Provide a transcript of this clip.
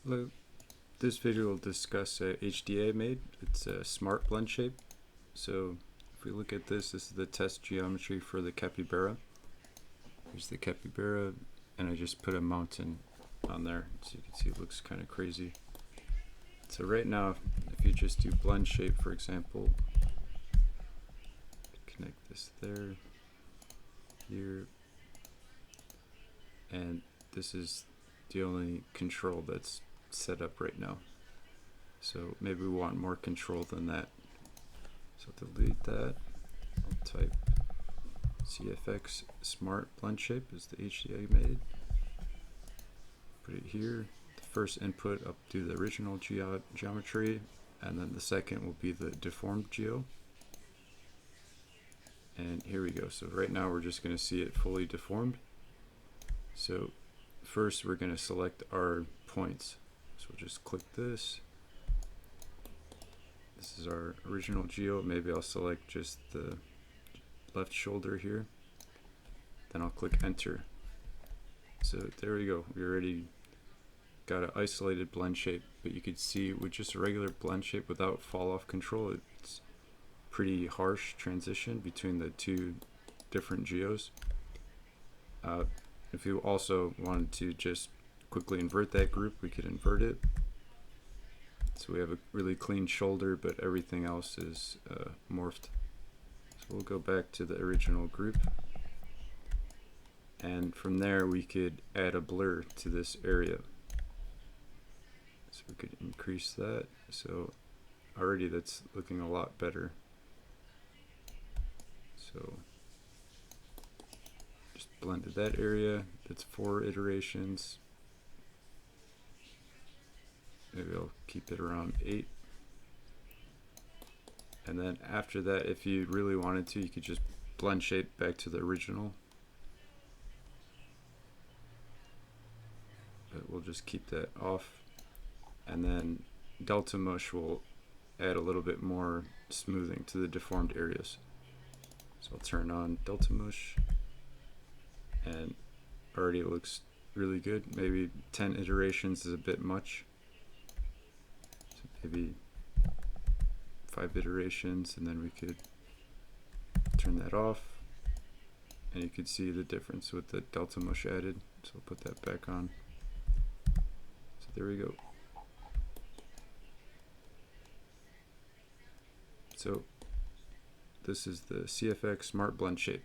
Hello. This video will discuss a HDA I made. It's a smart blend shape. So if we look at this is the test geometry for the capybara. Here's the capybara, and I just put a mountain on there, so you can see it looks kind of crazy. So right now, if you just do blend shape, for example, connect this there, here, and this is the only control that's set up right now. So maybe we want more control than that. So delete that. I'll type CFX smart blend shape is the HDA made. Put it here. The first input up to the original geometry, and then the second will be the deformed geo. And here we go. So right now we're just going to see it fully deformed. So first we're going to select our points. So we'll just click this. This is our original geo. Maybe I'll select just the left shoulder here. Then I'll click enter. So there we go. We already got an isolated blend shape, but you could see with just a regular blend shape without fall off control, it's pretty harsh transition between the two different geos. If you also wanted to just quickly invert that group, we could invert it. So we have a really clean shoulder, but everything else is morphed. So we'll go back to the original group. And from there we could add a blur to this area. So we could increase that. So already that's looking a lot better. So just blended that area. That's 4 iterations. Maybe I'll keep it around 8. And then after that, if you really wanted to, you could just blend shape back to the original. But we'll just keep that off. And then delta mush will add a little bit more smoothing to the deformed areas. So I'll turn on delta mush, and already it looks really good. Maybe 10 iterations is a bit much. So maybe 5 iterations, and then we could turn that off, and you could see the difference with the delta mush added. So I'll put that back on. So there we go. So this is the CFX smart blend shape.